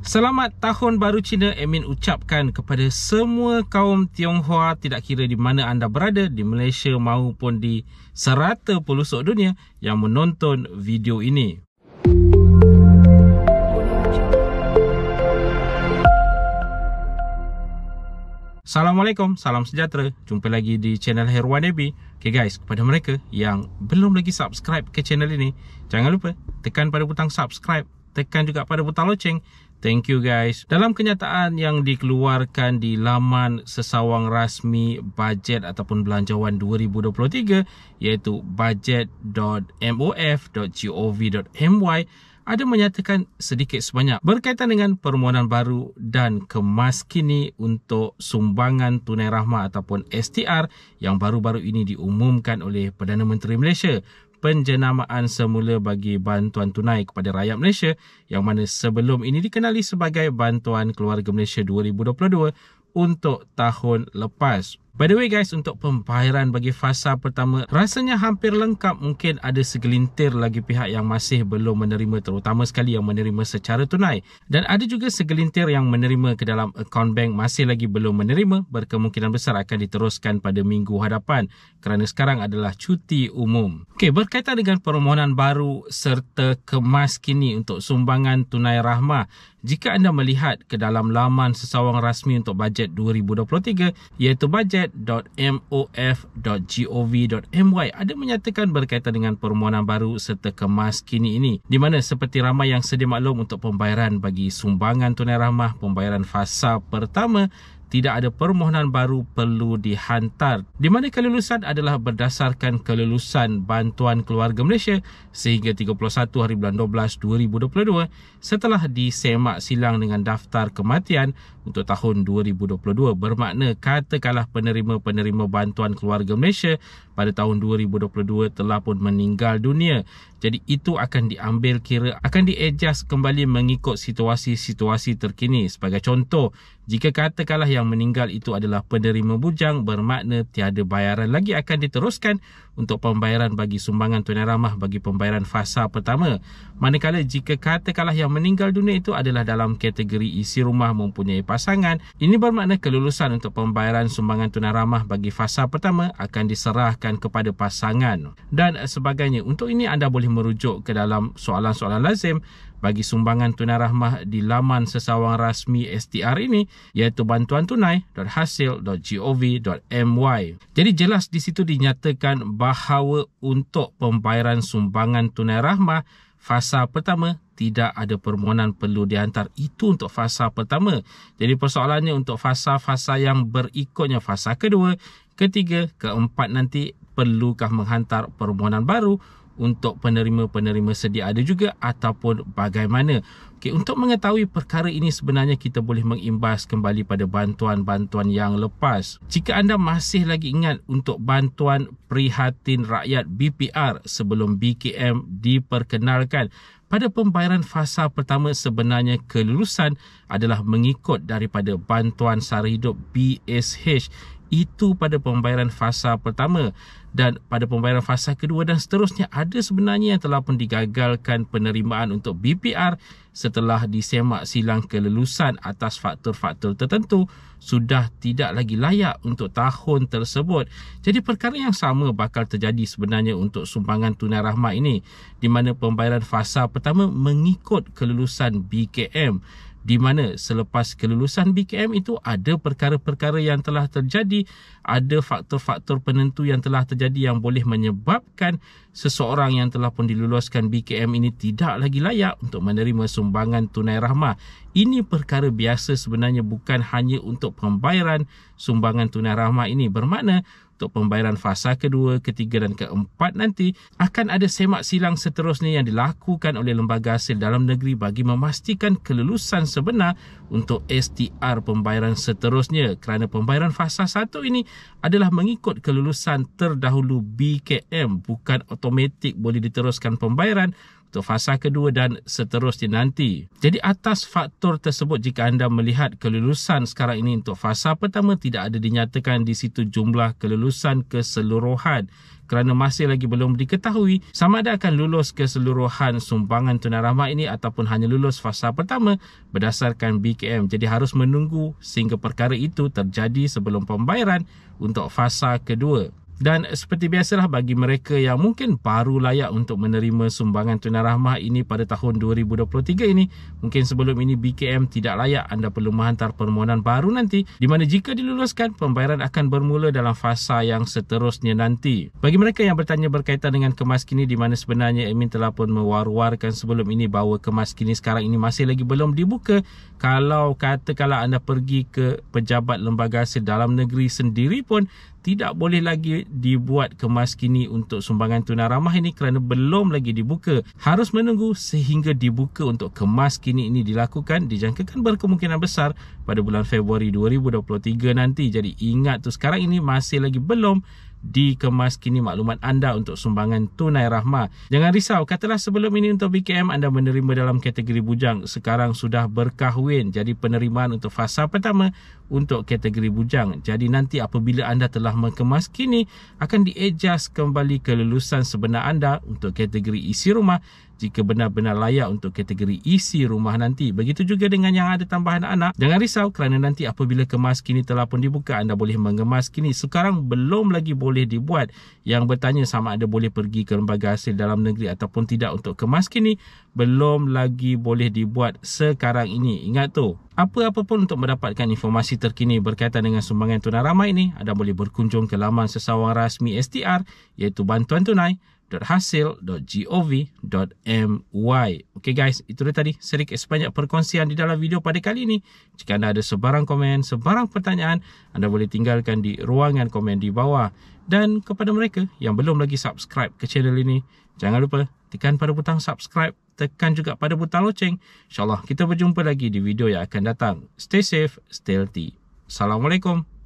Selamat Tahun Baru Cina. Amin ucapkan kepada semua kaum Tionghoa, tidak kira di mana anda berada, di Malaysia maupun di serata pelosok dunia yang menonton video ini. Assalamualaikum, salam sejahtera. Jumpa lagi di channel Herwan Nabi. Okay guys, kepada mereka yang belum lagi subscribe ke channel ini, jangan lupa tekan pada butang subscribe, tekan juga pada butang loceng. Thank you guys. Dalam kenyataan yang dikeluarkan di laman sesawang rasmi bajet ataupun belanjawan 2023 iaitu budget.mof.gov.my, ada menyatakan sedikit sebanyak berkaitan dengan permohonan baru dan kemas kini untuk sumbangan tunai rahmah ataupun STR yang baru-baru ini diumumkan oleh Perdana Menteri Malaysia. Penjenamaan semula bagi bantuan tunai kepada rakyat Malaysia yang mana sebelum ini dikenali sebagai Bantuan Keluarga Malaysia 2022 untuk tahun lepas. By the way guys, untuk pembayaran bagi fasa pertama rasanya hampir lengkap. Mungkin ada segelintir lagi pihak yang masih belum menerima, terutama sekali yang menerima secara tunai. Dan ada juga segelintir yang menerima ke dalam akaun bank masih lagi belum menerima. Berkemungkinan besar akan diteruskan pada minggu hadapan kerana sekarang adalah cuti umum. Okey, berkaitan dengan permohonan baru serta kemas kini untuk sumbangan tunai rahmah, jika anda melihat ke dalam laman sesawang rasmi untuk bajet 2023 iaitu budget.mof.gov.my, ada menyatakan berkaitan dengan permohonan baru serta kemas kini ini, di mana seperti ramai yang sedia maklum untuk pembayaran bagi sumbangan tunai rahmah pembayaran fasa pertama, tidak ada permohonan baru perlu dihantar, di mana kelulusan adalah berdasarkan kelulusan Bantuan Keluarga Malaysia sehingga 31 hari bulan 12 2022 setelah disemak silang dengan daftar kematian untuk tahun 2022. Bermakna katakanlah penerima-penerima Bantuan Keluarga Malaysia pada tahun 2022 telah pun meninggal dunia. Jadi itu akan diambil kira, akan di-adjust kembali mengikut situasi-situasi terkini. Sebagai contoh, jika katakanlah yang meninggal itu adalah penerima bujang, bermakna tiada bayaran lagi akan diteruskan untuk pembayaran bagi sumbangan tunai rahmah bagi pembayaran fasa pertama. Manakala jika katakanlah yang meninggal dunia itu adalah dalam kategori isi rumah mempunyai pasangan, ini bermakna kelulusan untuk pembayaran sumbangan tunai rahmah bagi fasa pertama akan diserahkan kepada pasangan dan sebagainya. Untuk ini anda boleh merujuk ke dalam soalan-soalan lazim bagi sumbangan tunai rahmah di laman sesawang rasmi STR ini iaitu bantuantunai.hasil.gov.my. Jadi jelas di situ dinyatakan bahawa untuk pembayaran sumbangan tunai rahmah fasa pertama tidak ada permohonan perlu dihantar. Itu untuk fasa pertama. Jadi persoalannya untuk fasa-fasa yang berikutnya, fasa kedua, ketiga, keempat nanti perlukah menghantar permohonan baru untuk penerima-penerima sedia ada juga ataupun bagaimana. Okey, untuk mengetahui perkara ini sebenarnya kita boleh mengimbas kembali pada bantuan-bantuan yang lepas. Jika anda masih lagi ingat untuk bantuan prihatin rakyat BPR sebelum BKM diperkenalkan, pada pembayaran fasa pertama sebenarnya kelulusan adalah mengikut daripada bantuan sara hidup BSH. Itu pada pembayaran fasa pertama, dan pada pembayaran fasa kedua dan seterusnya ada sebenarnya yang telah pun digagalkan penerimaan untuk BPR setelah disemak silang kelulusan atas faktor-faktor tertentu, sudah tidak lagi layak untuk tahun tersebut. Jadi perkara yang sama bakal terjadi sebenarnya untuk sumbangan tunai rahmah ini, di mana pembayaran fasa pertama mengikut kelulusan BKM, di mana selepas kelulusan BKM itu ada perkara-perkara yang telah terjadi, ada faktor-faktor penentu yang telah terjadi yang boleh menyebabkan seseorang yang telah pun diluluskan BKM ini tidak lagi layak untuk menerima sumbangan tunai rahmah. Ini perkara biasa sebenarnya, bukan hanya untuk pembayaran sumbangan tunai rahmah ini. Bermakna untuk pembayaran fasa kedua, ketiga dan keempat nanti akan ada semak silang seterusnya yang dilakukan oleh lembaga hasil dalam negeri bagi memastikan kelulusan sebenar untuk STR pembayaran seterusnya, kerana pembayaran fasa 1 ini adalah mengikut kelulusan terdahulu BKM, bukan automatik boleh diteruskan pembayaran untuk fasa kedua dan seterusnya nanti. Jadi atas faktor tersebut, jika anda melihat kelulusan sekarang ini untuk fasa pertama tidak ada dinyatakan di situ jumlah kelulusan keseluruhan, kerana masih lagi belum diketahui sama ada akan lulus keseluruhan sumbangan tunai rahmah ini ataupun hanya lulus fasa pertama berdasarkan BKM. Jadi harus menunggu sehingga perkara itu terjadi sebelum pembayaran untuk fasa kedua. Dan seperti biasalah, bagi mereka yang mungkin baru layak untuk menerima sumbangan tunai rahmah ini pada tahun 2023 ini, mungkin sebelum ini BKM tidak layak, anda perlu menghantar permohonan baru nanti, di mana jika diluluskan, pembayaran akan bermula dalam fasa yang seterusnya nanti. Bagi mereka yang bertanya berkaitan dengan kemas kini, di mana sebenarnya admin telah pun mewar-warkan sebelum ini bahawa kemas kini sekarang ini masih lagi belum dibuka. Kalau katakanlah anda pergi ke pejabat lembaga hasil dalam negeri sendiri pun tidak boleh lagi dibuat kemas kini untuk sumbangan tunai rahmah ini kerana belum lagi dibuka. Harus menunggu sehingga dibuka untuk kemas kini ini dilakukan, dijangkakan berkemungkinan besar pada bulan Februari 2023 nanti. Jadi ingat tu, sekarang ini masih lagi belum dikemas kini maklumat anda untuk sumbangan tunai rahmah. Jangan risau, katalah sebelum ini untuk BKM anda menerima dalam kategori bujang, sekarang sudah berkahwin, jadi penerimaan untuk fasa pertama untuk kategori bujang. Jadi nanti apabila anda telah mengemas kini, akan di-adjust kembali kelulusan sebenar anda untuk kategori isi rumah jika benar-benar layak untuk kategori isi rumah nanti. Begitu juga dengan yang ada tambahan anak. Jangan risau kerana nanti apabila kemas kini telah pun dibuka, anda boleh mengemas kini. Sekarang belum lagi boleh dibuat. Yang bertanya sama ada boleh pergi ke lembaga hasil dalam negeri ataupun tidak untuk kemas kini, belum lagi boleh dibuat sekarang ini. Ingat tu, apa-apa pun untuk mendapatkan informasi terkini berkaitan dengan sumbangan tunai rahmah ini, anda boleh berkunjung ke laman sesawang rasmi STR iaitu bantuantunai.hasil.gov.my. Okey guys, itu dia tadi sedikit sebanyak perkongsian di dalam video pada kali ini. Jika anda ada sebarang komen, sebarang pertanyaan, anda boleh tinggalkan di ruangan komen di bawah. Dan kepada mereka yang belum lagi subscribe ke channel ini, jangan lupa tekan pada butang subscribe, tekan juga pada butang loceng. InsyaAllah kita berjumpa lagi di video yang akan datang. Stay safe, stay healthy. Assalamualaikum.